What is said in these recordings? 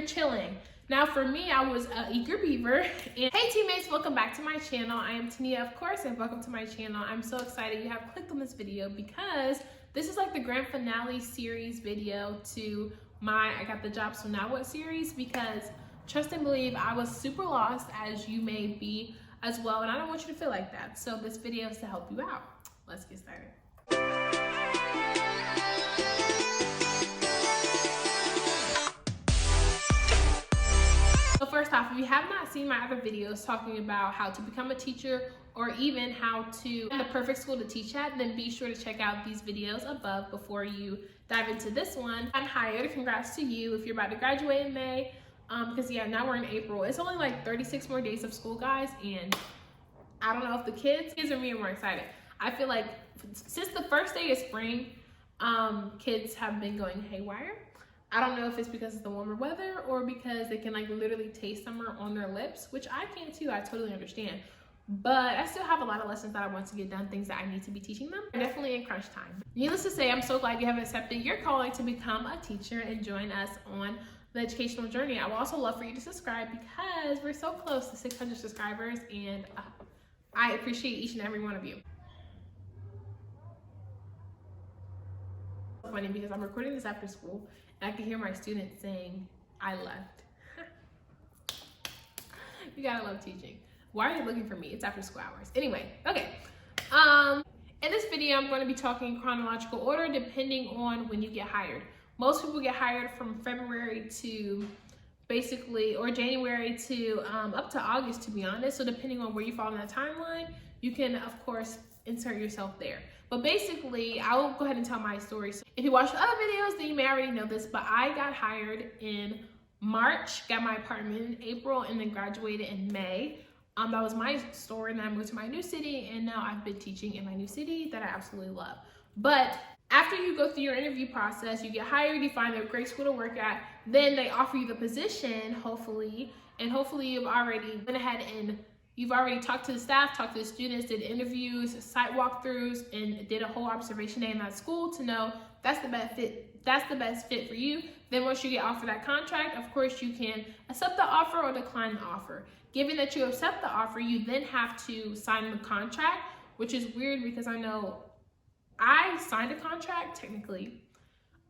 you're chilling. Now for me, I was an eager beaver. And hey teammates, welcome back to my channel. I am Tenia, of course, and welcome to my channel. I'm so excited you have clicked on this video because this is like the grand finale series video to my I Got the Job So Now What series, because trust and believe I was super lost, as you may be as well, and I don't want you to feel like that. So this video is to help you out. Let's get started. So first off, if you have not seen my other videos talking about how to become a teacher or even how to find the perfect school to teach at, then be sure to check out these videos above before you dive into this one. I'm hired. Congrats to you if you're about to graduate in May. Because yeah, now we're in April. It's only like 36 more days of school, guys, and I don't know if the kids are me more excited. I feel like since the first day of spring, kids have been going haywire. I don't know if it's because of the warmer weather or because they can like literally taste summer on their lips, which I can too. I totally understand. But I still have a lot of lessons that I want to get done, things that I need to be teaching them. I'm definitely in crunch time. Needless to say, I'm so glad you have accepted your calling to become a teacher and join us on the educational journey. I would also love for you to subscribe because we're so close to 600 subscribers, and I appreciate each and every one of you. It's funny because I'm recording this after school and I can hear my students saying, I left. You gotta love teaching. Why are they looking for me? It's after school hours. Anyway, okay. In this video, I'm going to be talking in chronological order depending on when you get hired. Most people get hired from February to basically, or January to up to August, to be honest. So depending on where you fall in that timeline, you can, of course, insert yourself there. But basically, I'll go ahead and tell my story. So if you watch the other videos, then you may already know this, but I got hired in March, got my apartment in April, and then graduated in May. That was my story, and then I moved to my new city, and now I've been teaching in my new city that I absolutely love. But after you go through your interview process, you get hired, you find a great school to work at, then they offer you the position, hopefully, and hopefully you've already went ahead and you've already talked to the staff, talked to the students, did interviews, site walkthroughs, and did a whole observation day in that school to know that's the best fit for you. Then once you get offered that contract, of course you can accept the offer or decline the offer. Given that you accept the offer, you then have to sign the contract, which is weird because I know I signed a contract technically,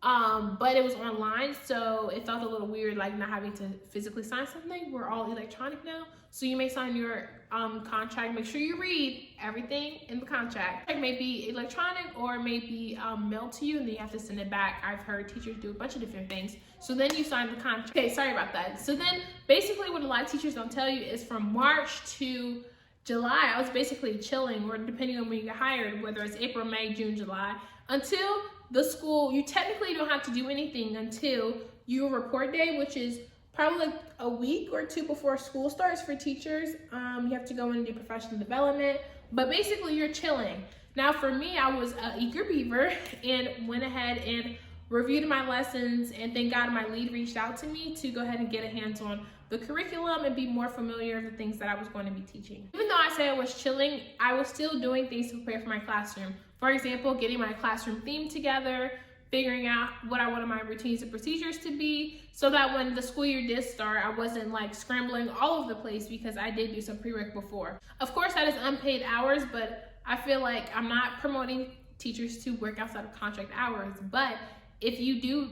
but it was online, so it felt a little weird, like not having to physically sign something. We're all electronic now, so you may sign your contract. Make sure you read everything in the contract. It may be electronic or it may be mailed to you, and then you have to send it back. I've heard teachers do a bunch of different things. So then you sign the contract. Okay, sorry about that. So then basically what a lot of teachers don't tell you is from March to July, I was basically chilling, or depending on when you get hired, whether it's April, May, June, July, until the school, you technically don't have to do anything until your report day, which is probably like a week or two before school starts for teachers. You have to go in and do professional development, but basically you're chilling. Now for me, I was an eager beaver and went ahead and reviewed my lessons, and thank God my lead reached out to me to go ahead and get a hands on the curriculum and be more familiar with the things that I was going to be teaching. Even though I say I was chilling, I was still doing things to prepare for my classroom. For example, getting my classroom theme together, figuring out what I wanted my routines and procedures to be, so that when the school year did start, I wasn't like scrambling all over the place because I did do some prereq before. Of course, that is unpaid hours, but I feel like I'm not promoting teachers to work outside of contract hours. But if you do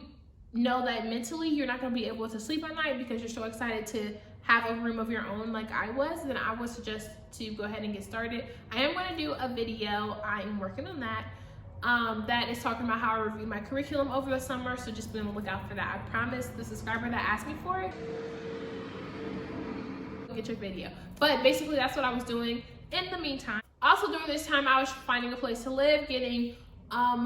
know that mentally you're not going to be able to sleep at night because you're so excited to have a room of your own like I was, then I would suggest to go ahead and get started. I am going to do a video, I am working on that, that is talking about how I reviewed my curriculum over the summer, so just be on the lookout for that. I promise the subscriber that asked me for it, get your video. But basically that's what I was doing in the meantime. Also during this time, I was finding a place to live, getting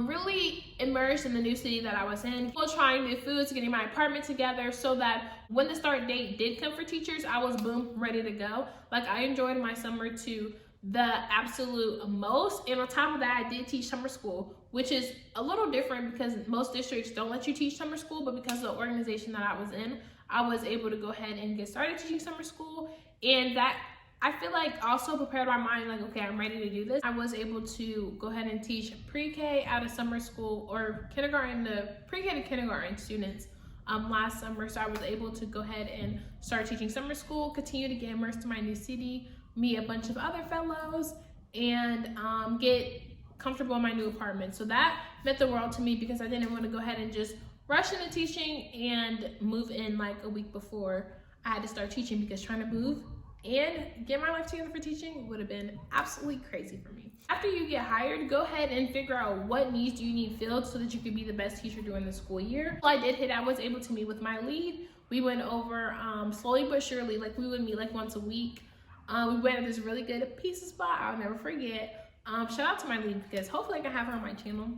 really immersed in the new city that I was in, trying new foods, getting my apartment together so that when the start date did come for teachers, I was boom, ready to go. Like I enjoyed my summer to the absolute most, and on top of that, I did teach summer school, which is a little different because most districts don't let you teach summer school, but because of the organization that I was in, I was able to go ahead and get started teaching summer school, and that I feel like also prepared my mind, like, okay, I'm ready to do this. I was able to go ahead and teach pre-K out of summer school, or kindergarten to pre-K to kindergarten students last summer. So I was able to go ahead and start teaching summer school, continue to get immersed in my new city, meet a bunch of other fellows, and get comfortable in my new apartment. So that meant the world to me because I didn't want to go ahead and just rush into teaching and move in like a week before I had to start teaching, because trying to move and get my life together for teaching would have been absolutely crazy for me. After you get hired, go ahead and figure out what needs do you need filled so that you can be the best teacher during the school year. I did hit, I was able to meet with my lead. We went over slowly but surely, like we would meet like once a week. We went at this really good pizza spot I'll never forget. Shout out to my lead, because hopefully I can have her on my channel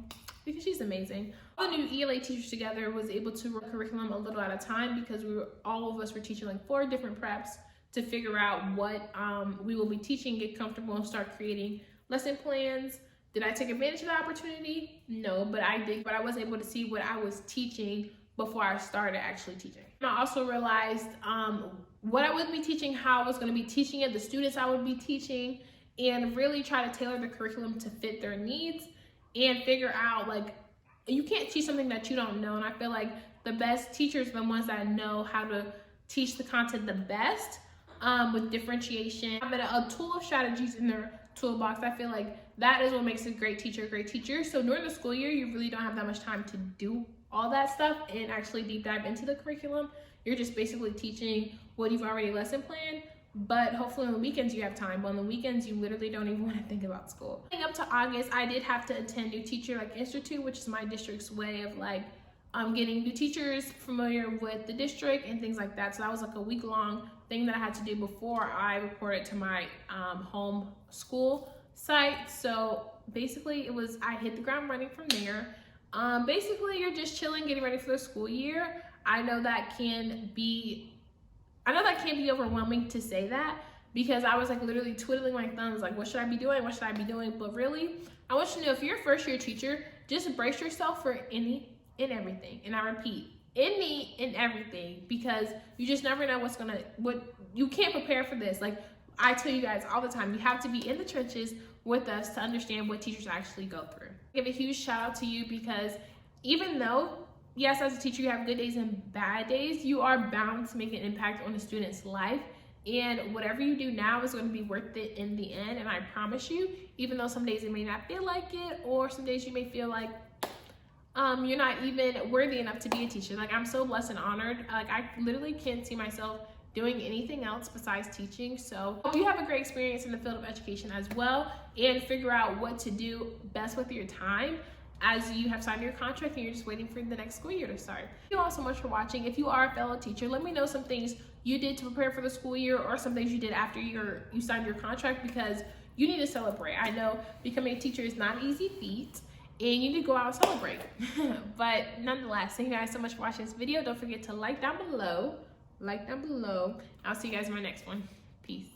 because she's amazing. All the new ELA teachers together was able to work curriculum a little at a time, because all of us were teaching like 4 different preps to figure out what we will be teaching, get comfortable, and start creating lesson plans. Did I take advantage of the opportunity? No, but I did. But I was able to see what I was teaching before I started actually teaching. And I also realized what I would be teaching, how I was going to be teaching it, the students I would be teaching, and really try to tailor the curriculum to fit their needs and figure out, like, you can't teach something that you don't know. And I feel like the best teachers are the ones that know how to teach the content the best, with differentiation. Having a tool of strategies in their toolbox, I feel like that is what makes a great teacher a great teacher. So during the school year, you really don't have that much time to do all that stuff and actually deep dive into the curriculum. You're just basically teaching what you've already lesson planned, but hopefully on the weekends you have time. But on the weekends, you literally don't even want to think about school. Up to August, I did have to attend New Teacher Institute, which is my district's way of like getting new teachers familiar with the district and things like that. So that was like a week-long thing that I had to do before I reported to my home school site. So basically I hit the ground running from there. Basically you're just chilling, getting ready for the school year. I know that can be overwhelming to say that, because I was like literally twiddling my thumbs, like, what should I be doing? What should I be doing? But really, I want you to know, if you're a first year teacher, just brace yourself for any and everything. And I repeat, any and everything, because you just never know you can't prepare for this. Like I tell you guys all the time, you have to be in the trenches with us to understand what teachers actually go through. Give a huge shout out to you, because even though, yes, as a teacher, you have good days and bad days, you are bound to make an impact on a student's life. And whatever you do now is going to be worth it in the end. And I promise you, even though some days it may not feel like it, or some days you may feel like you're not even worthy enough to be a teacher. Like, I'm so blessed and honored. Like, I literally can't see myself doing anything else besides teaching. So hope you have a great experience in the field of education as well, and figure out what to do best with your time as you have signed your contract and you're just waiting for the next school year to start. Thank you all so much for watching. If you are a fellow teacher, let me know some things you did to prepare for the school year, or some things you did after you signed your contract, because you need to celebrate. I know becoming a teacher is not an easy feat, and you need to go out and celebrate. But nonetheless, thank you guys so much for watching this video. Don't forget to like down below. I'll see you guys in my next one. Peace.